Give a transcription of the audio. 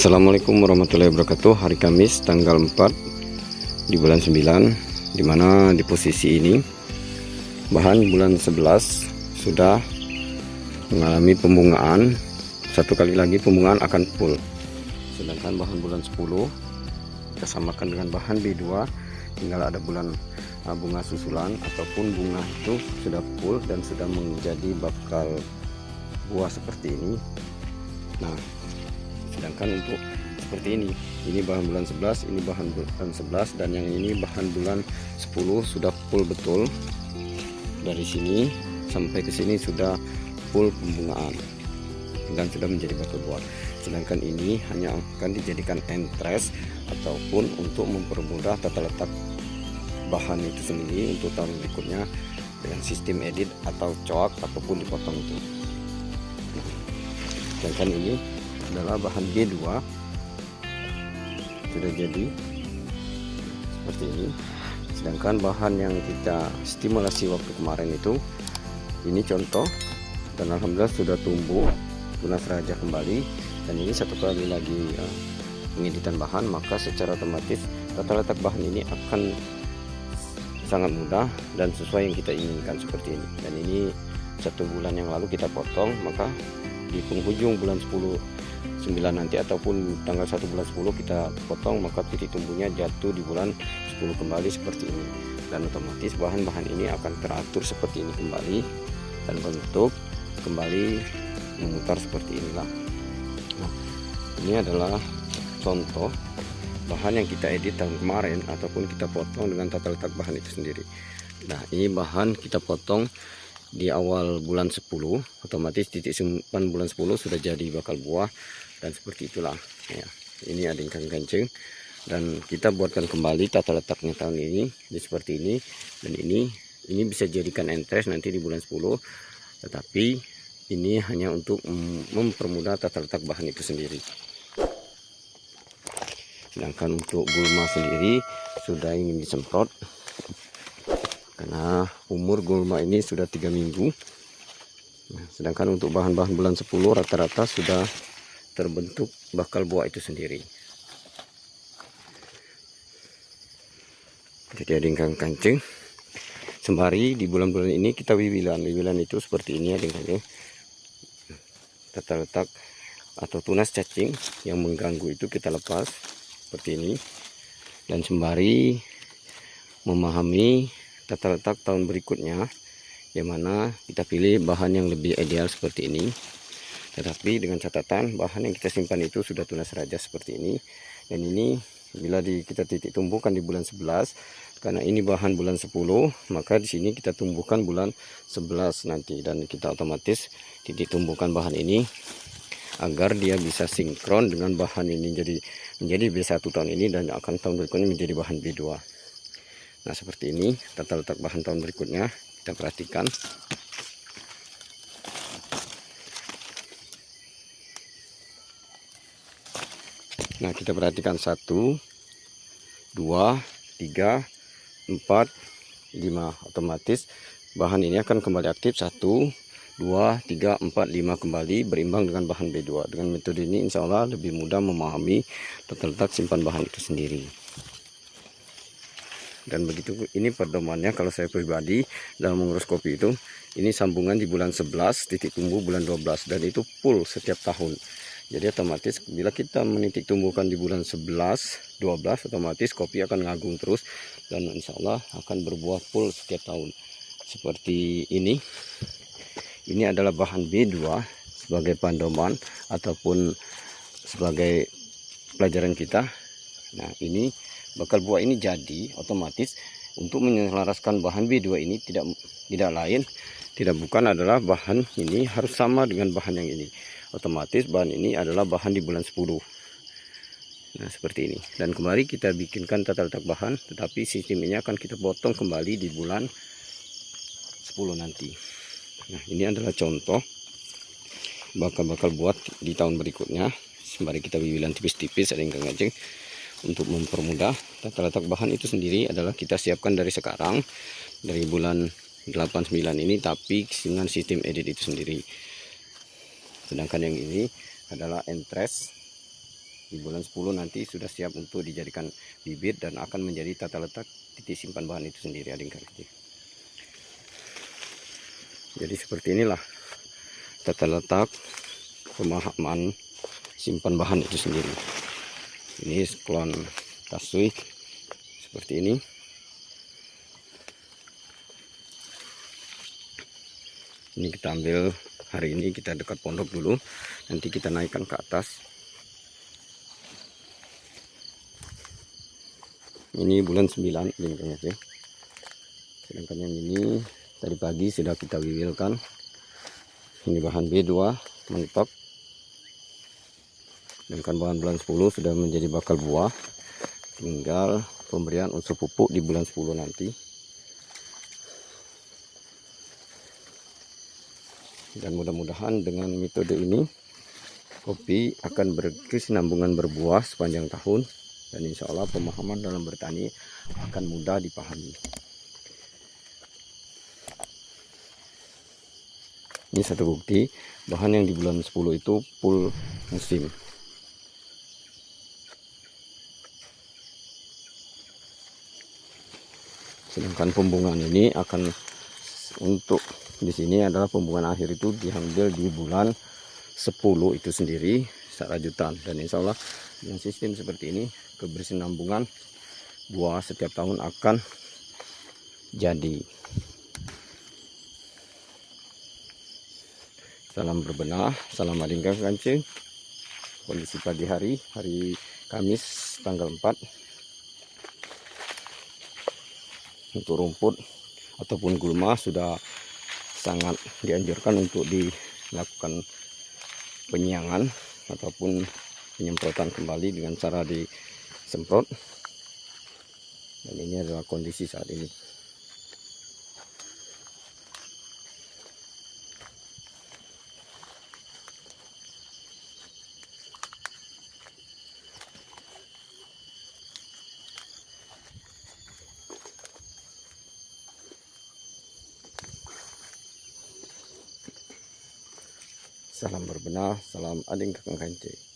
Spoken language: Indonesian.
Assalamualaikum warahmatullahi wabarakatuh. Hari Kamis tanggal 4 di bulan 9, dimana di posisi ini bahan bulan 11 sudah mengalami pembungaan. Satu kali lagi pembungaan akan full, sedangkan bahan bulan 10 kita samakan dengan bahan B2, tinggal ada bulan bunga susulan ataupun bunga itu sudah full dan sudah menjadi bakal buah seperti ini. Nah, sedangkan untuk seperti ini bahan bulan 11, ini bahan bulan 11, dan yang ini bahan bulan 10 sudah full betul. Dari sini sampai ke sini sudah full pembungaan dan sudah menjadi bakal buah. Sedangkan ini hanya akan dijadikan entres ataupun untuk mempermudah tata letak bahan itu sendiri untuk tahun berikutnya dengan sistem edit atau coak ataupun dipotong itu. Sedangkan ini adalah bahan B2 sudah jadi seperti ini. Sedangkan bahan yang kita stimulasi waktu kemarin itu ini contoh, dan alhamdulillah sudah tumbuh tunas raja kembali. Dan ini satu kali lagi pengeditan bahan, maka secara otomatis tata letak bahan ini akan sangat mudah dan sesuai yang kita inginkan seperti ini. Dan ini 1 bulan yang lalu kita potong, maka di penghujung bulan 9 nanti ataupun tanggal 1 bulan 10 kita potong, maka titik tumbuhnya jatuh di bulan 10 kembali seperti ini. Dan otomatis bahan-bahan ini akan teratur seperti ini kembali dan bentuk kembali memutar seperti inilah. Nah, ini adalah contoh bahan yang kita edit tahun kemarin ataupun kita potong dengan tata letak bahan itu sendiri. Nah, ini bahan kita potong di awal bulan 10, otomatis titik simpan bulan 10 sudah jadi bakal buah, dan seperti itulah ya. Ini ada ingkang kancing, dan kita buatkan kembali tata letaknya tahun ini seperti ini. Dan ini bisa jadikan entres nanti di bulan 10, tetapi ini hanya untuk mempermudah tata letak bahan itu sendiri. Sedangkan untuk gulma sendiri sudah ingin disemprot karena umur gulma ini sudah 3 minggu. Nah, sedangkan untuk bahan-bahan bulan 10 rata-rata sudah terbentuk bakal buah itu sendiri. Jadi ada ingkang kancing. Sembari di bulan-bulan ini kita wiwilan itu seperti ini ada ingkang tata letak atau tunas cacing yang mengganggu itu kita lepas seperti ini. Dan sembari memahami tata letak tahun berikutnya, yang mana kita pilih bahan yang lebih ideal seperti ini, tetapi dengan catatan bahan yang kita simpan itu sudah tunas raja seperti ini. Dan ini bila kita titik tumbuhkan di bulan 11, karena ini bahan bulan 10, maka di sini kita tumbuhkan bulan 11 nanti, dan kita otomatis titik tumbuhkan bahan ini agar dia bisa sinkron dengan bahan ini menjadi B1 tahun ini, dan akan tahun berikutnya menjadi bahan B2. Nah, seperti ini tata letak bahan tahun berikutnya, kita perhatikan. Nah, kita perhatikan 1, 2, 3, 4, 5. Otomatis bahan ini akan kembali aktif 1, 2, 3, 4, 5 kembali berimbang dengan bahan B2. Dengan metode ini insya Allah lebih mudah memahami tata letak simpan bahan itu sendiri. Dan begitu ini pedomannya kalau saya pribadi dalam mengurus kopi itu, ini sambungan di bulan 11, titik tumbuh bulan 12, dan itu full setiap tahun. Jadi otomatis bila kita menitik tumbuhkan di bulan 11, 12, otomatis kopi akan ngagung terus dan insya Allah akan berbuah full setiap tahun. Seperti ini. Ini adalah bahan B2 sebagai pandoman ataupun sebagai pelajaran kita. Nah, ini bakal buah ini jadi otomatis untuk menyelaraskan bahan B2 ini tidak bukan adalah bahan ini harus sama dengan bahan yang ini. Otomatis bahan ini adalah bahan di bulan 10. Nah, seperti ini. Dan kembali kita bikinkan tata letak bahan, tetapi sistem ini akan kita potong kembali di bulan 10 nanti. Nah, ini adalah contoh bakal buat di tahun berikutnya. Sembari kita wiwilan tipis-tipis ada ingkang ngajeng. Untuk mempermudah tata letak bahan itu sendiri adalah kita siapkan dari sekarang, dari bulan 8-9 ini, tapi dengan sistem edit itu sendiri. Sedangkan yang ini adalah entres Di bulan 10 nanti sudah siap untuk dijadikan bibit dan akan menjadi tata letak titik simpan bahan itu sendiri, adik kakak. Jadi seperti inilah tata letak pemahaman simpan bahan itu sendiri. Ini klon kasui seperti ini. Ini kita ambil hari ini, kita dekat pondok dulu, nanti kita naikkan ke atas. Ini bulan 9 lingkungnya sih. Sedangkan yang ini tadi pagi sudah kita wiwilkan. Ini bahan B2 mentok. Sedangkan bahan bulan 10 sudah menjadi bakal buah. Tinggal pemberian unsur pupuk di bulan 10 nanti. Dan mudah-mudahan dengan metode ini kopi akan berkesinambungan berbuah sepanjang tahun. Dan insya Allah pemahaman dalam bertani akan mudah dipahami. Ini satu bukti bahan yang di bulan 10 itu full musim. Sedangkan pembungaan ini akan untuk di sini adalah pembungaan akhir itu diambil di bulan 10 itu sendiri secara jutaan. Dan insya Allah dengan sistem seperti ini kebersinambungan buah setiap tahun akan jadi. Salam berbenah, salam adingga kancing. Kondisi pagi hari Kamis tanggal 4. Untuk rumput ataupun gulma sudah sangat dianjurkan untuk dilakukan penyiangan ataupun penyemprotan kembali dengan cara disemprot. Dan ini adalah kondisi saat ini. Salam berbenah, salam ading kakang kancing.